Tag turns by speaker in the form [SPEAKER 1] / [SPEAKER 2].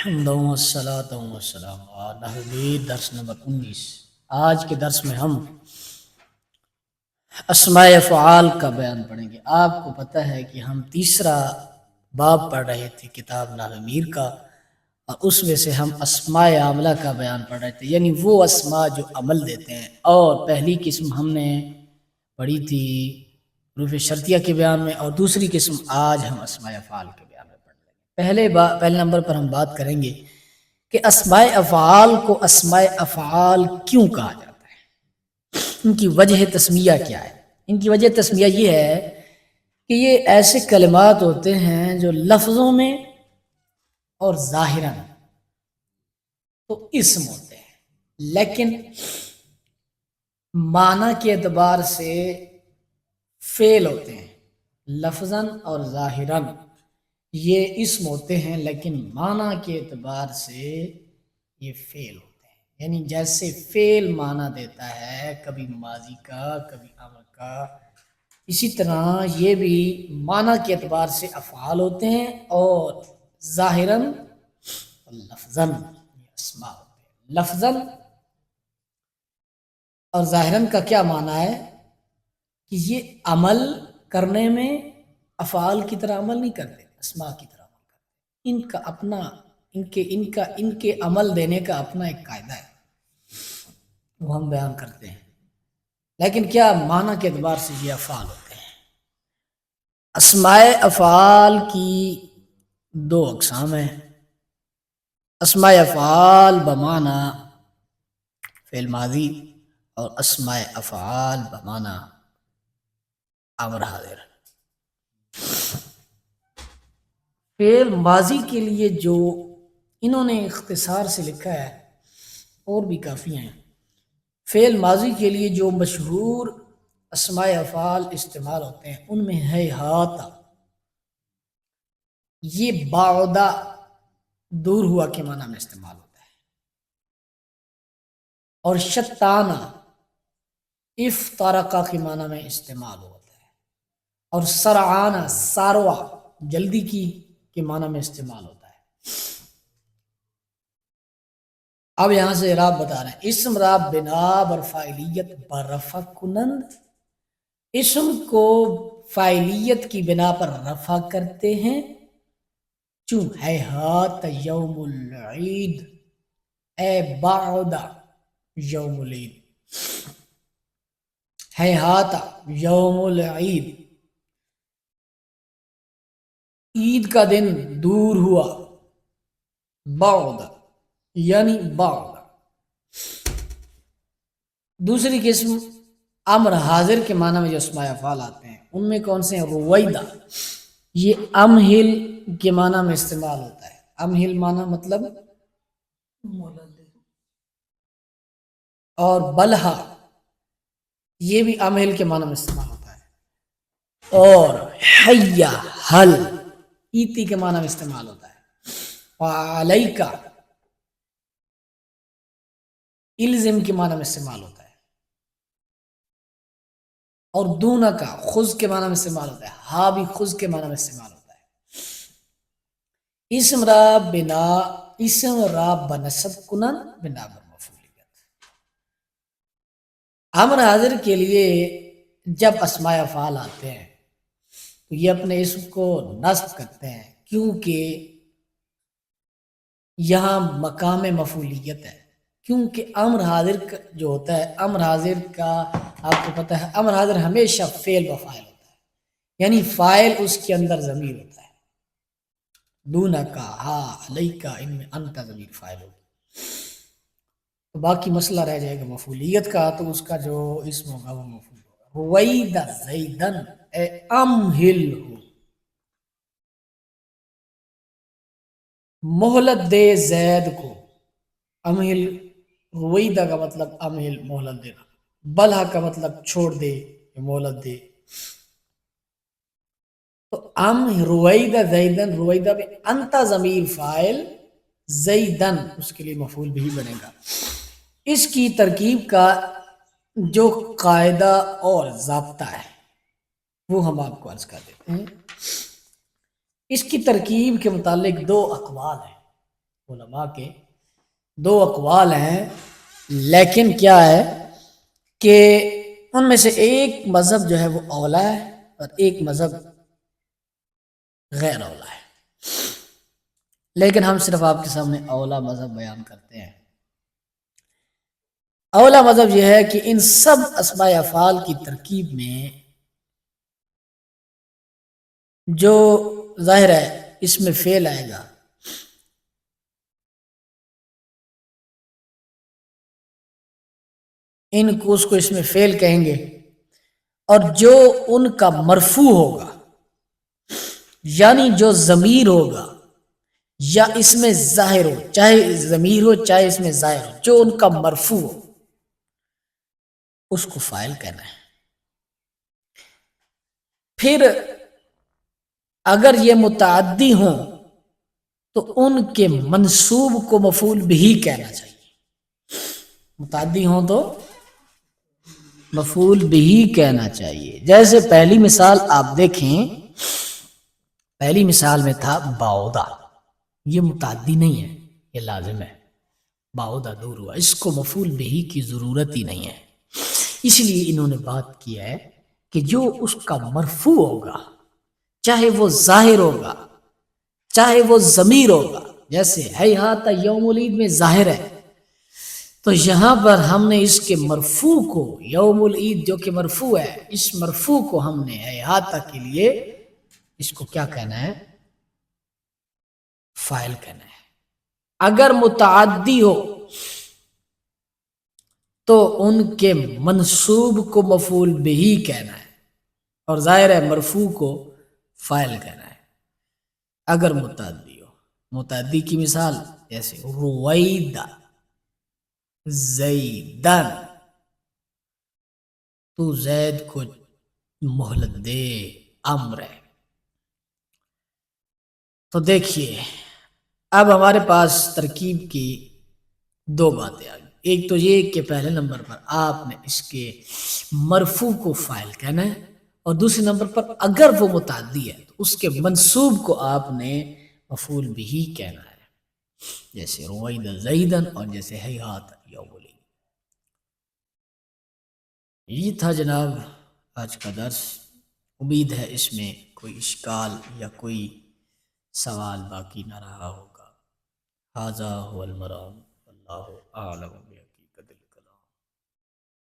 [SPEAKER 1] الصلاۃ والسلام علی درس نمبر 19۔ آج کے درس میں ہم اسماء افعال کا بیان پڑھیں گے۔ آپ کو پتہ ہے کہ ہم تیسرا باب پڑھ رہے تھے کتاب نحو میر کا، اور اس میں سے ہم اسماء عاملہ کا بیان پڑھ رہے تھے، یعنی وہ اسماء جو عمل دیتے ہیں۔ اور پہلی قسم ہم نے پڑھی تھی حروف شرطیہ کے بیان میں، اور دوسری قسم آج ہم اسماء افعال کے بیان میں پڑھ لیں گے۔ پہلے نمبر پر ہم بات کریں گے کہ اسماء افعال کو اسماء افعال کیوں کہا جاتا ہے، ان کی وجہ تسمیہ کیا ہے۔ ان کی وجہ تسمیہ یہ ہے کہ یہ ایسے کلمات ہوتے ہیں جو لفظوں میں اور ظاہراً تو اسم ہوتے ہیں، لیکن معنی کے اعتبار سے فعل ہوتے ہیں۔ لفظاً اور ظاہراً یہ اسم ہوتے ہیں، لیکن معنی کے اعتبار سے یہ فعل ہوتے ہیں۔ یعنی جیسے فعل معنی دیتا ہے، کبھی ماضی کا کبھی امر کا، اسی طرح یہ بھی معنی کے اعتبار سے افعال ہوتے ہیں، اور ظاہراً لفظاً یہ اسماء ہوتے ہیں۔ لفظاً اور ظاہراً کا کیا معنی ہے کہ یہ عمل کرنے میں افعال کی طرح عمل نہیں کرتے، اسماء کی طرح عمل کرتے۔ ان کا اپنا ان کے عمل دینے کا اپنا ایک قاعدہ ہے، وہ ہم بیان کرتے ہیں، لیکن کیا معنی کے اعتبار سے یہ افعال ہوتے ہیں۔ اسماء افعال کی دو اقسام ہیں، اسماء افعال بمعنی فعل ماضی، اور اسماء افعال بمعنی امر حاضر۔ فعل ماضی کے لیے جو انہوں نے اختصار سے لکھا ہے، اور بھی کافی ہیں، فعل ماضی کے لیے جو مشہور اسماء افعال استعمال ہوتے ہیں ان میں ہے ہاتھ، یہ بعودہ دور ہوا کے معنی میں استعمال ہوتا ہے، اور شتانہ افترقہ کے معنی میں استعمال ہوتا ہے، اور سرعانہ ساروا جلدی کی کے معنی میں استعمال ہوتا ہے۔ اب یہاں سے اعراب بتا رہے ہیں، اسم راب بنا بر فاعلیت برفع کنند، اسم کو فاعلیت کی بنا پر رفع کرتے ہیں، چون ہیہات یوم العید، اے بعد یوم العید، ہیہات یوم العید، عید کا دن دور ہوا، بعد یعنی بعد۔ دوسری قسم امر حاضر کے معنی میں جو اسماء افعال آتے ہیں ان میں کون سے ہیں؟ رویدہ، یہ امہل کے معنی میں استعمال ہوتا ہے۔ امہل معنی مطلب اور بلہا، یہ بھی امہل کے معنی میں استعمال ہوتا ہے، اور حیا حل ایتی کے معنی میں استعمال ہوتا ہے، وعلیکا الزم کے معنی میں استعمال ہوتا ہے، اور دونہ کا خذ کے معنی میں استعمال ہوتا ہے، ہا بھی خذ کے معنی میں استعمال ہوتا ہے۔ اسم را بنسب کنن بنا بر مفعولیت، امر حاضر کے لیے جب اسماء افعال آتے ہیں تو یہ اپنے اسم کو نصب کرتے ہیں، کیونکہ یہاں مقام مفعولیت ہے، کیونکہ امر حاضر جو ہوتا ہے، امر حاضر کا آپ کو پتہ ہے امر حاضر ہمیشہ فعل و فاعل ہوتا ہے، یعنی فاعل اس کے اندر ضمیر ہوتا ہے، دونہ کا ہا علیکا ان میں انت ضمیر فاعل ہوگا، تو باقی مسئلہ رہ جائے گا مفعولیت کا، تو اس کا جو اسم ہوگا وہ مفعول ہوگا۔ رویدہ زیدن اے امہل ہو، مہلت دے زید کو، امہل رویدہ کا مطلب امہل مہلت دینا، بلہا کا مطلب چھوڑ دے مہلت دے، تو رویدہ زیدن، رویدہ میں انتا ضمیر فاعل، زیدن اس کے لیے مفعول بھی بنے گا۔ اس کی ترکیب کا جو قاعدہ اور ضابطہ ہے وہ ہم آپ کو عرض کر دیتے ہیں۔ اس کی ترکیب کے متعلق دو اقوال ہیں، علماء کے دو اقوال ہیں، لیکن کیا ہے کہ ان میں سے ایک مذہب جو ہے وہ اولا ہے اور ایک مذہب غیر اولا ہے، لیکن ہم صرف آپ کے سامنے اولا مذہب بیان کرتے ہیں۔ اولا مذہب یہ ہے کہ ان سب اسماء افعال کی ترکیب میں جو ظاہر ہے اس میں فعل آئے گا، اس کو اس میں فعل کہیں گے، اور جو ان کا مرفوع ہوگا یعنی جو ضمیر ہوگا یا اس میں ظاہر ہو، چاہے ضمیر ہو چاہے اس میں ظاہر ہو، جو ان کا مرفوع ہو اس کو فاعل کہنا ہے۔ پھر اگر یہ متعدی ہوں تو ان کے منصوب کو مفعول بہ کہنا چاہیے۔ متعدی ہوں تو مفعول بہ کہنا چاہیے۔ جیسے پہلی مثال آپ دیکھیں، پہلی مثال میں تھا باؤدا، یہ متعدی نہیں ہے، یہ لازم ہے، باؤدا دور ہوا، اس کو مفعول بہ کی ضرورت ہی نہیں ہے۔ اس لیے انہوں نے بات کی ہے کہ جو اس کا مرفوع ہوگا، چاہے وہ ظاہر ہوگا چاہے وہ ضمیر ہوگا، جیسے ہیہات یوم العید میں ظاہر ہے، تو یہاں پر ہم نے اس کے مرفوع کو، یوم العید جو کہ مرفوع ہے، اس مرفوع کو ہم نے ہیہات کے لیے اس کو کیا کہنا ہے؟ فاعل کہنا ہے۔ اگر متعدی ہو تو ان کے منصوب کو مفعول بہ کہنا ہے، اور ظاہر ہے مرفوع کو فاعل کہنا ہے۔ اگر متعدی ہو، متعدی کی مثال جیسے رویدہ زیدن، تو زید کو مہلت دے، امر ہے۔ تو دیکھیے اب ہمارے پاس ترکیب کی دو باتیں آ گئی، ایک تو یہ کہ پہلے نمبر پر آپ نے اس کے مرفوع کو فاعل کہنا ہے، اور دوسرے نمبر پر اگر وہ متعدی ہے تو اس کے منصوب کو آپ نے مفعول بہ کہنا ہے، جیسے رویدہ زیدن اور جیسے ہیہات یوم العید۔ یہ تھا جناب آج کا درس، امید ہے اس میں کوئی اشکال یا کوئی سوال باقی نہ رہا ہوگا۔ ھذا ھو المرام، واللہ اعلم۔